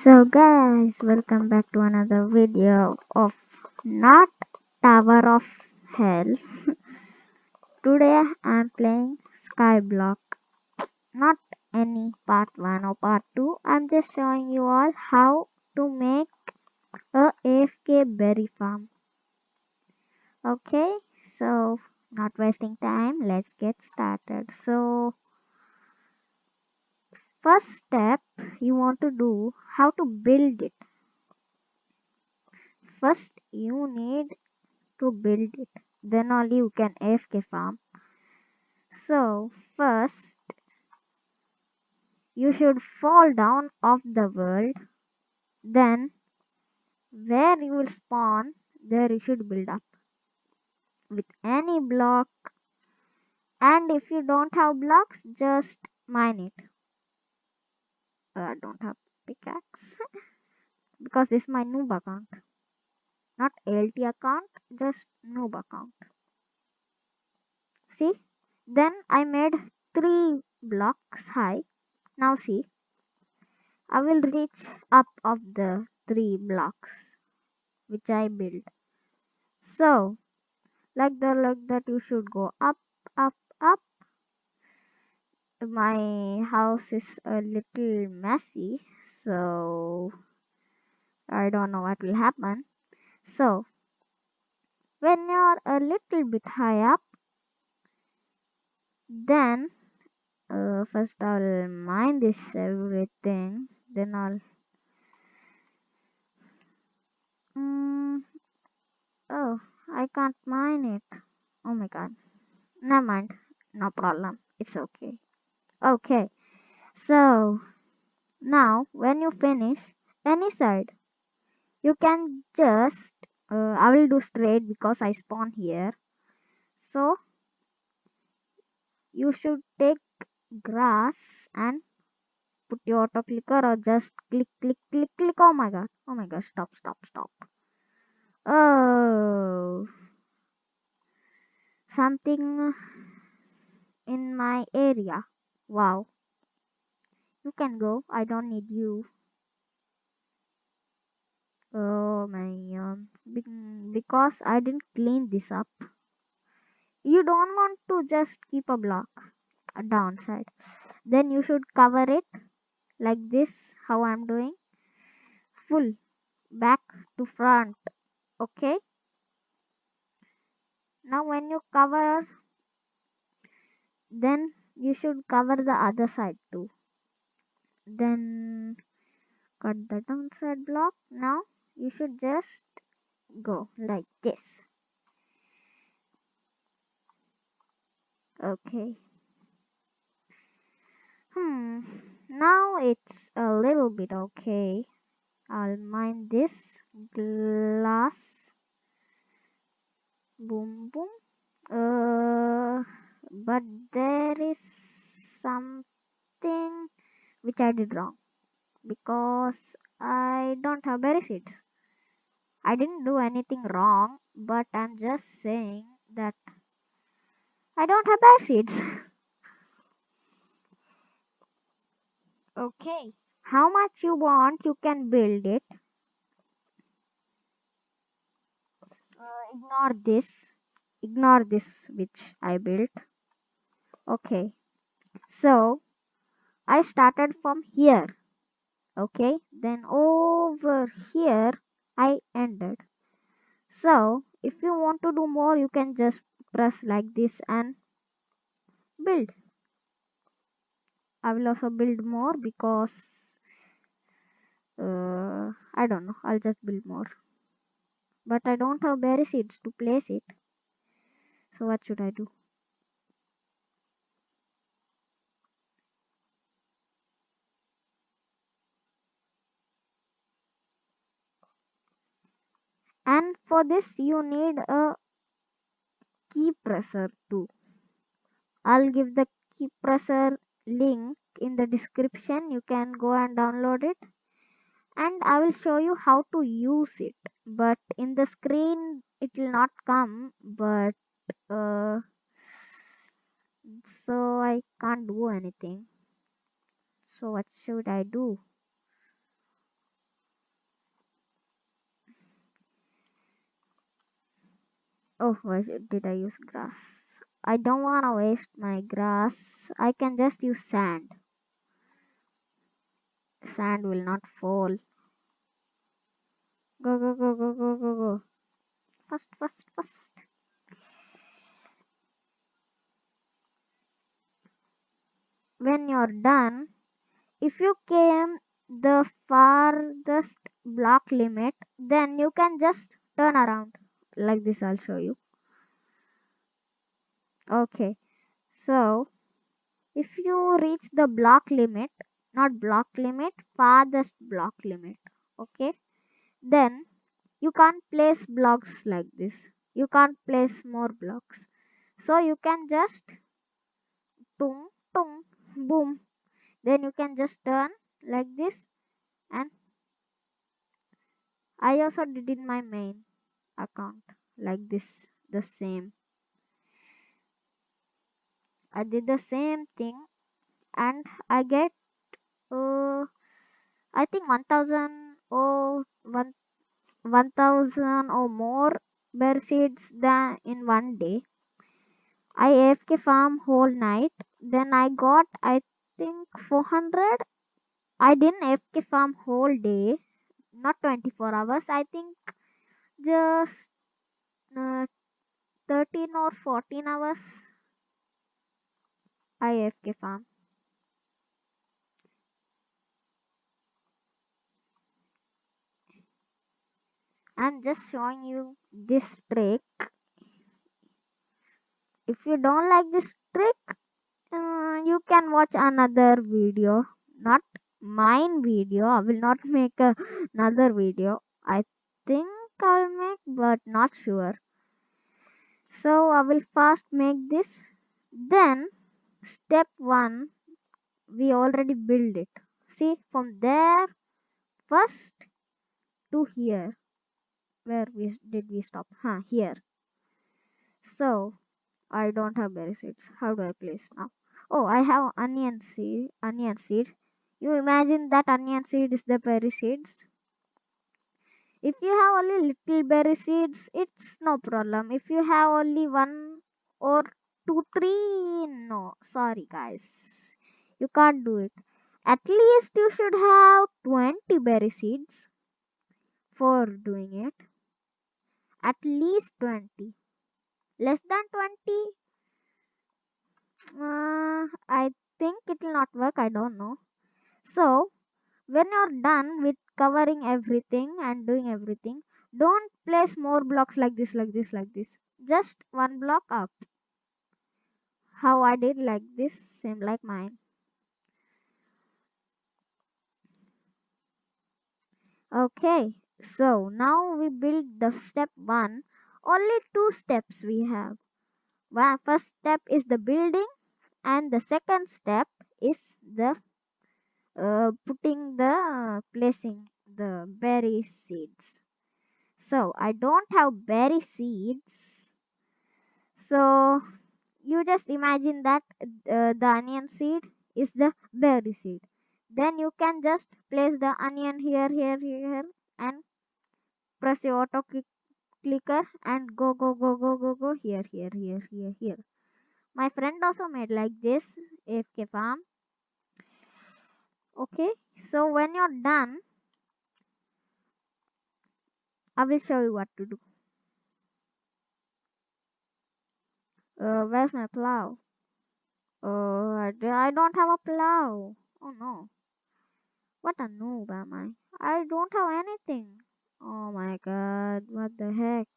So guys, welcome back to another video of not Tower of Hell. Today I'm playing Skyblock. Not any part 1 or part 2. I'm just showing you all how to make a AFK berry farm. Okay, so not wasting time, let's get started. So first step you want to do how to build it. First you need to build it, then only you can AFK farm. So first you should fall down off the world, then where you will spawn there you should build up with any block, and if you don't have blocks just mine it. I don't have pickaxe because this is my noob account, not LT account, just noob account. See, then I made 3 blocks high. Now see, I will reach up of the 3 blocks which I built. So like that you should go up, up, up. My house is a little messy, so I don't know what will happen. So when you're a little bit high up, then first I'll mine this everything. Then I'll mm, oh, I can't mine it. Oh my god. Never mind. No problem. It's okay. Okay. So now when you finish any side, you can just I will do straight because I spawn here. So you should take grass and put your auto clicker or just click click click click. Oh my god. Oh my god. Stop stop stop. Oh, something in my area. Wow. You can go. I don't need you. Oh my because I didn't clean this up. You don't want to just keep a block a downside, then you should cover it like this, how I'm doing, full back to front. Okay, now when you cover, then you should cover the other side too, then cut the downside block. Now you should just go like this. Okay, hmm now it's a little bit okay. I'll mine this glass. Boom boom. But there is something which I did wrong because I don't have berry seeds. I didn't do anything wrong, but I'm just saying that I don't have berry seeds. Okay, how much you want, you can build it. Ignore this. Ignore this which I built. Okay, so I started from here. Okay, then over here I ended. So if you want to do more, you can just press like this and build. I will also build more because I don't know, I'll just build more, but I don't have berry seeds to place it, so what should I do? And for this you need a key presser too. I'll give the key presser link in the description, you can go and download it, and I will show you how to use it. But in the screen it will not come, but uh, so I can't do anything. So what should I do? Oh, did I use grass? I don't wanna waste my grass. I can just use sand. Sand will not fall. Go, go, go, go, go, go, go. First, first, first. When you're done, if you came the farthest block limit, then you can just turn around. Like this, I'll show you. Okay, so if you reach the block limit, not block limit, farthest block limit, okay, then you can't place blocks like this. You can't place more blocks. So you can just tung, tung, boom. Then you can just turn like this, and I also did in my main account like this, the same. I did the same thing, and I get I think 1000 or 1000 or more bear seeds than in one day. I AFK farm whole night. Then I got, I think, 400. I didn't AFK farm whole day, not 24 hours. I think just uh, 13 or 14 hours I AFK farm. I'm just showing you this trick. If you don't like this trick, you can watch another video, not mine video. I will not make another video. I think I'll make, but not sure. So I will first make this. Then step 1, we already build it. See, from there first to here. Where we stop? Huh, here. So I don't have berry seeds. How do I place now? Oh, I have onion seed. Onion seed. You imagine that onion seed is the berry seeds. If you have only little berry seeds, it's no problem. If you have only one or two, three, no. Sorry, guys. You can't do it. At least you should have 20 berry seeds for doing it. At least 20. Less than 20, I think it will not work. I don't know. So, when you're done with covering everything and doing everything, don't place more blocks like this, like this, like this. Just one block up. How I did like this, same like mine. Okay, so now we build the step 1. Only 2 steps we have. One first step is the building, and the second step is the putting the placing the berry seeds. So I don't have berry seeds. So you just imagine that the onion seed is the berry seed. Then you can just place the onion here, here, here, and press your clicker and go, go, go, go, go, go here, here, here, here, here. My friend also made like this AFK farm. Okay, so when you're done, I will show you what to do. Where's my plow? I don't have a plow. Oh no. What a noob am I? I don't have anything. Oh my god, what the heck?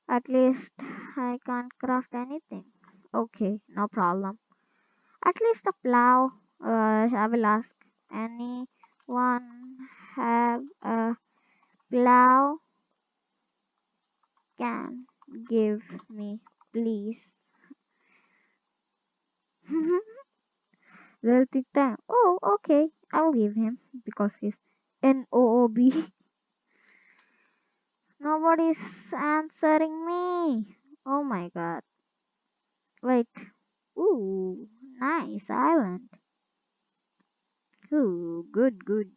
At least I can't craft anything. Okay, no problem. At least a plow. I will ask. Anyone have a plow? Can give me, please. They'll think that, oh, okay, I will give him because he's NOOB. Nobody's answering me. Oh my god. Wait. Ooh, nice island. Ooh, good, good.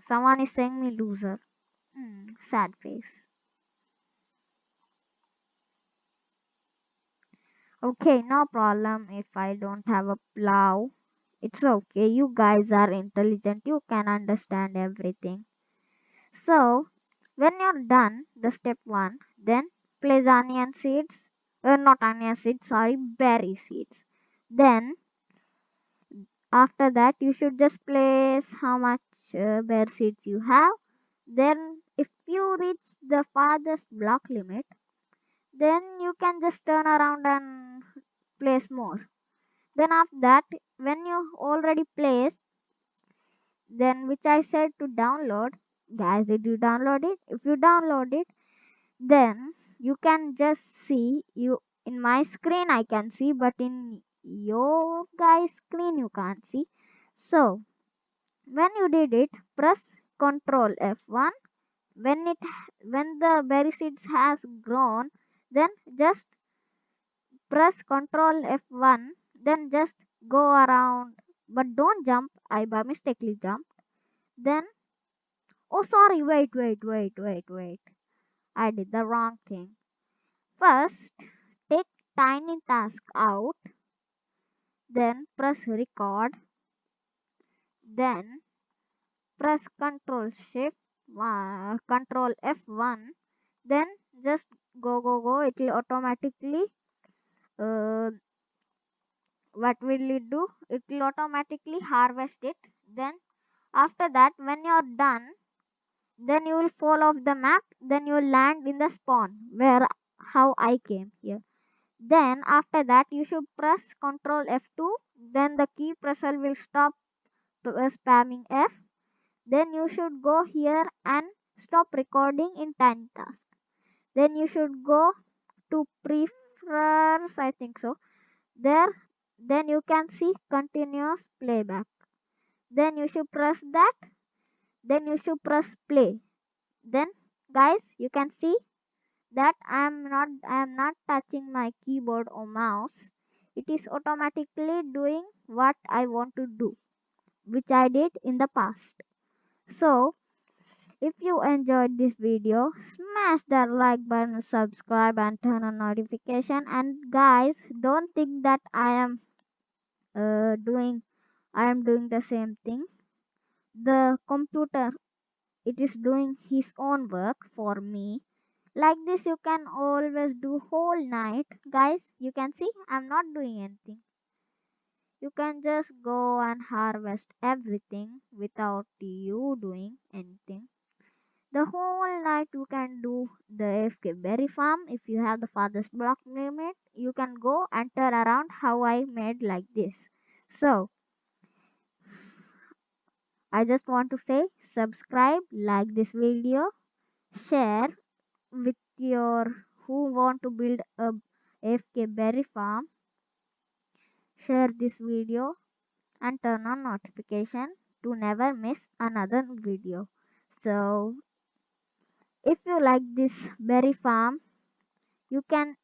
Someone is saying me loser. Sad face. Okay, no problem if I don't have a plow. It's okay. You guys are intelligent. You can understand everything. So, when you're done, the step one, then place onion seeds. Not onion seeds, sorry, berry seeds. Then, after that, you should just place how much berry seeds you have. Then, if you reach the farthest block limit, then you can just turn around and place more. Then after that, when you already placed, then which I said to download, guys, did you download it? If you download it, then you can just see you in my screen I can see, but in your guys screen you can't see. So when you did it, press Control F1. When the berry seeds has grown, then just press Control F1, then just go around, but don't jump. I by mistakenly jumped. Then, oh sorry, wait. I did the wrong thing. First, take tiny task out, then press record, then press Control Shift, Control F1, then just go. It will automatically uh, what will it do? It will automatically harvest it. Then after that, when you're done, then you will fall off the map. Then you will land in the spawn where how I came here. Then after that, you should press Ctrl F2. Then the key pressure will stop spamming F. Then you should go here and stop recording in Tiny Task. Then you should go to prefers, I think so. There, then you can see continuous playback. Then you should press that. Then you should press play. Then guys, you can see that I am not touching my keyboard or mouse. It is automatically doing what I want to do, which I did in the past. So if you enjoyed this video, smash that like button, subscribe and turn on notification. And guys, don't think that doing I am doing the same thing. The computer, it is doing his own work for me. Like this you can always do whole night. Guys, you can see I'm not doing anything. You can just go and harvest everything without you doing anything. The whole night you can do the AFK berry farm. If you have the farthest block limit, you can go and turn around how I made like this. So I just want to say subscribe, like this video, share with your who want to build a AFK berry farm. Share this video and turn on notification to never miss another video. So if you like this berry farm, you can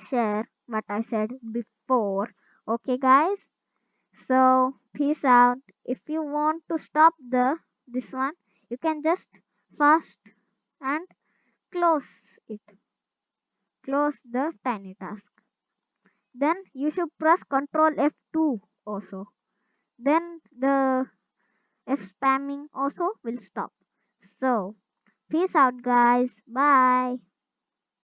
share what I said before. Okay guys? So peace out. If you want to stop the this one, you can just fast and close it. Close the tiny task. Then you should press Ctrl F2 also. Then the F spamming also will stop. So peace out guys. Bye.